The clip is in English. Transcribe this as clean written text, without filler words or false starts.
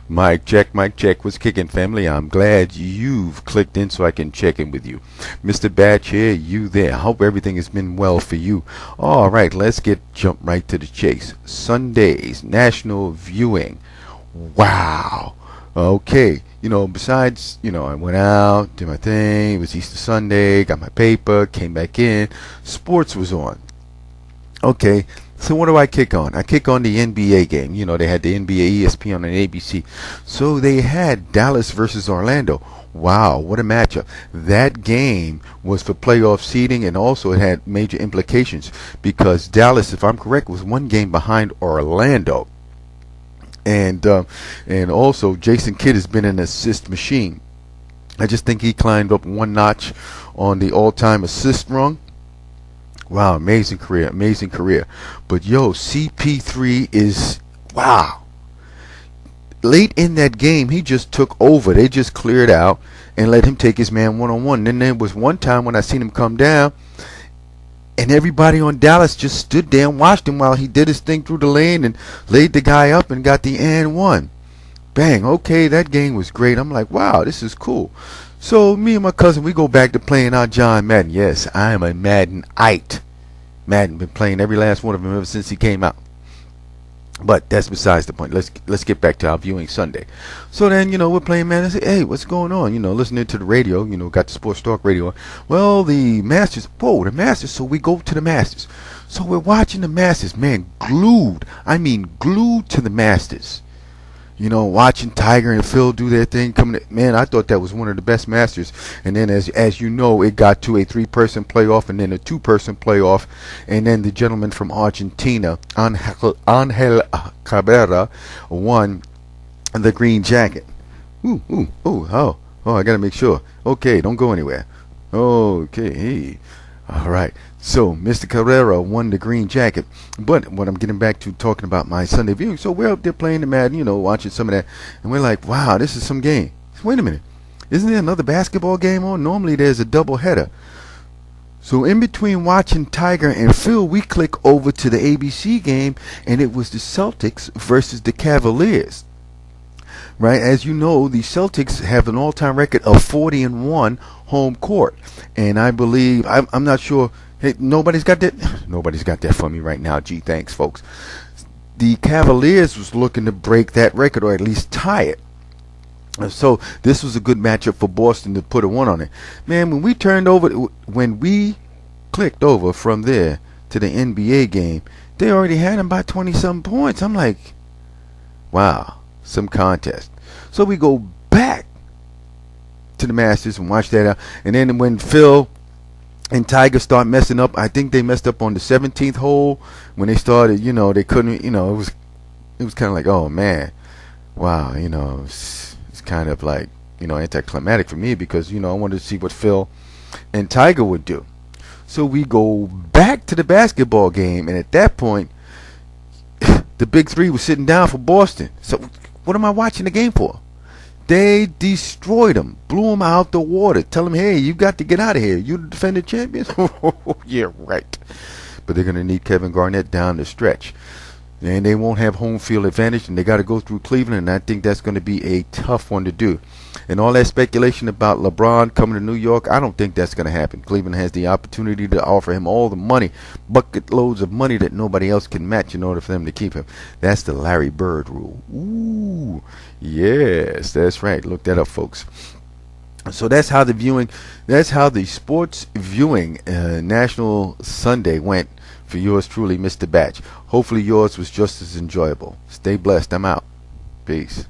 Mic check. What's kicking, family? I'm glad you've clicked in so I can check in with you. Mr. Batch here, you there. I hope everything has been well for you. All right, let's jump right to the chase. Sunday's national viewing. Wow. Okay. Besides, I went out, did my thing. It was Easter Sunday, got my paper, came back in. Sports was on. Okay. So what do I kick on? I kick on the NBA game. They had the NBA ESPN and ABC. So they had Dallas versus Orlando. Wow, what a matchup. That game was for playoff seeding, and also it had major implications because Dallas, if I'm correct, was one game behind Orlando. And also Jason Kidd has been an assist machine. I just think he climbed up one notch on the all-time assist rung. Wow, amazing career. But CP3 is, wow. Late in that game, he just took over. They just cleared out and let him take his man one-on-one. Then there was one time when I seen him come down, and everybody on Dallas just stood there and watched him while he did his thing through the lane and laid the guy up and got the and one. Bang. Okay, that game was great. I'm like, wow, this is cool. So me and my cousin, we go back to playing our John Madden. Yes, I am a Maddenite. Madden, been playing every last one of them ever since he came out. But that's besides the point. Let's get back to our viewing Sunday. So then, we're playing Madden. I say, hey, what's going on? Listening to the radio. Got the Sports Talk radio. Well, the Masters. Whoa, the Masters. So we go to the Masters. So we're watching the Masters. Man, glued. I mean, glued to the Masters. Watching Tiger and Phil do their thing. Man, I thought that was one of the best Masters. And then, as you know, it got to a 3-person playoff and then a 2-person playoff. And then the gentleman from Argentina, Angel Cabrera, won the green jacket. Oh, I got to make sure. Okay, don't go anywhere. Okay, hey. All right. So, Mr. Carrera won the green jacket. But what I'm getting back to talking about my Sunday viewing. So, we're up there playing the Madden, watching some of that. And we're like, wow, this is some game. Wait a minute. Isn't there another basketball game on? Normally, there's a double header. So, in between watching Tiger and Phil, we click over to the ABC game. And it was the Celtics versus the Cavaliers. Right? As you know, the Celtics have an all-time record of 40-1 home court. And I believe, I'm not sure. Hey, nobody's got that for me right now. Gee, thanks, folks. The Cavaliers was looking to break that record or at least tie it. So this was a good matchup for Boston to put a 1 on it. Man, when we clicked over from there to the NBA game, they already had them by 20-something points. I'm like, wow, some contest. So we go back to the Masters and watch that out. And then when Phil and Tiger start messing up, I think they messed up on the 17th hole when they started, they couldn't, it was kind of like, oh man, wow, it's kind of like, anticlimactic for me because, I wanted to see what Phil and Tiger would do. So we go back to the basketball game, and at that point, the big three was sitting down for Boston. So what am I watching the game for? They destroyed them, blew them out the water. Tell them, hey, you got to get out of here. You the defending champions? Yeah, right. But they're going to need Kevin Garnett down the stretch. And they won't have home field advantage, and they got to go through Cleveland, and I think that's going to be a tough one to do. And all that speculation about LeBron coming to New York, I don't think that's going to happen. Cleveland has the opportunity to offer him all the money, bucket loads of money that nobody else can match in order for them to keep him. That's the Larry Bird rule. Ooh, yes, that's right. Look that up, folks. So that's how the sports viewing National Sunday went for yours truly, Mr. Batch. Hopefully yours was just as enjoyable. Stay blessed. I'm out. Peace.